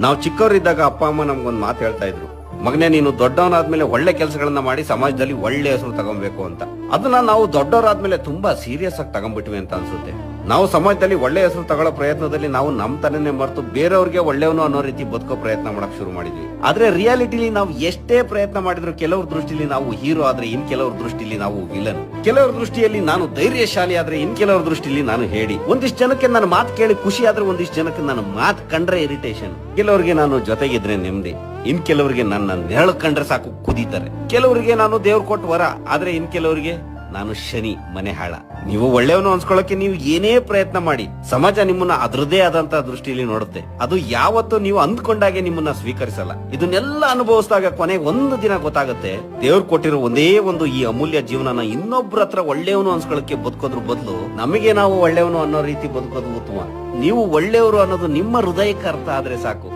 ನಾವು ಚಿಕ್ಕವರಿದ್ದಾಗ ಅಪ್ಪ ಅಮ್ಮ ನಮ್ಗೊಂದ್ ಮಾತು ಹೇಳ್ತಾ ಇದ್ರು, ಮಗನೇ ನೀನು ದೊಡ್ಡವನಾದ್ಮೇಲೆ ಒಳ್ಳೆ ಕೆಲಸಗಳನ್ನ ಮಾಡಿ ಸಮಾಜದಲ್ಲಿ ಒಳ್ಳೆ ಹೆಸರು ತಗೊಬೇಕು ಅಂತ. ಅದನ್ನ ನಾವು ದೊಡ್ಡವರಾದ್ಮೇಲೆ ತುಂಬಾ ಸೀರಿಯಸ್ ಆಗಿ ತಗೊಂಡ್ಬಿಟ್ವಿ ಅಂತ ಅನ್ಸುತ್ತೆ. ನಾವು ಸಮಾಜದಲ್ಲಿ ಒಳ್ಳೆ ಹೆಸರು ತಗೊಳ್ಳೋ ಪ್ರಯತ್ನದಲ್ಲಿ ನಾವು ನಮ್ ತನನೇ ಮರೆತು ಬೇರೆಯವ್ರಿಗೆ ಒಳ್ಳೆಯವನು ಅನ್ನೋ ರೀತಿ ಬದುಕೋ ಪ್ರಯತ್ನ ಮಾಡಕ್ ಶುರು ಮಾಡಿದ್ವಿ. ಆದ್ರೆ ರಿಯಾಲಿಟಿಲಿ ನಾವು ಎಷ್ಟೇ ಪ್ರಯತ್ನ ಮಾಡಿದ್ರು ಕೆಲವ್ರ ದೃಷ್ಟಿಲಿ ನಾವು ಹೀರೋ ಆದ್ರೆ ಇನ್ ಕೆಲವ್ರ ದೃಷ್ಟಿಲಿ ನಾವು ವಿಲನ್, ಕೆಲವ್ರ ದೃಷ್ಟಿಯಲ್ಲಿ ನಾನು ಧೈರ್ಯಶಾಲಿ ಆದ್ರೆ ಇನ್ ಕೆಲವ್ರ ದೃಷ್ಟಿಲಿ ನಾನು ಹೇಳಿ, ಒಂದಿಷ್ಟು ಜನಕ್ಕೆ ನನ್ನ ಮಾತು ಕೇಳಿ ಖುಷಿ ಆದ್ರೆ ಒಂದಿಷ್ಟು ಜನಕ್ಕೆ ನನ್ನ ಮಾತು ಕಂಡ್ರೆ ಇರಿಟೇಷನ್, ಕೆಲವರಿಗೆ ನಾನು ಜೊತೆಗಿದ್ರೆ ನೆಮ್ಮದಿ, ಇನ್ ಕೆಲವರಿಗೆ ನನ್ನ ನೆರಳು ಕಂಡ್ರೆ ಸಾಕು ಕುದೀತಾರೆ, ಕೆಲವರಿಗೆ ನಾನು ದೇವ್ರು ಕೊಟ್ಟು ವರ ಆದ್ರೆ ಇನ್ ಕೆಲವರಿಗೆ ನಾನು ಶನಿ ಮನೆ ಹಾಳ. ನೀವು ಒಳ್ಳೆಯವನು ಅನ್ಸ್ಕೊಳ್ಳೋಕೆ ನೀವು ಏನೇ ಪ್ರಯತ್ನ ಮಾಡಿ ಸಮಾಜ ನಿಮ್ಮನ್ನ ಅದರದೇ ಆದಂತ ದೃಷ್ಟಿಯಲ್ಲಿ ನೋಡುತ್ತೆ. ಅದು ಯಾವತ್ತೂ ನೀವು ಅಂದ್ಕೊಂಡಾಗೆ ನಿಮ್ಮನ್ನ ಸ್ವೀಕರಿಸಲ್ಲ. ಇದನ್ನೆಲ್ಲ ಅನುಭವಿಸಿದಾಗ ಕೊನೆಗೆ ಒಂದು ದಿನ ಗೊತ್ತಾಗುತ್ತೆ, ದೇವ್ರು ಕೊಟ್ಟಿರೋ ಒಂದೇ ಒಂದು ಈ ಅಮೂಲ್ಯ ಜೀವನನ ಇನ್ನೊಬ್ರ ಹತ್ರ ಒಳ್ಳೆಯವನು ಅನ್ಸ್ಕೊಳ್ಳೋಕೆ ಬದುಕೋದ್ರ ಬದಲು ನಮಗೆ ನಾವು ಒಳ್ಳೆಯವನು ಅನ್ನೋ ರೀತಿ ಬದುಕೋದು ಉತ್ತಮ. ನೀವು ಒಳ್ಳೆಯವರು ಅನ್ನೋದು ನಿಮ್ಮ ಹೃದಯಕ್ಕೆ ಅರ್ಥ ಆದ್ರೆ ಸಾಕು.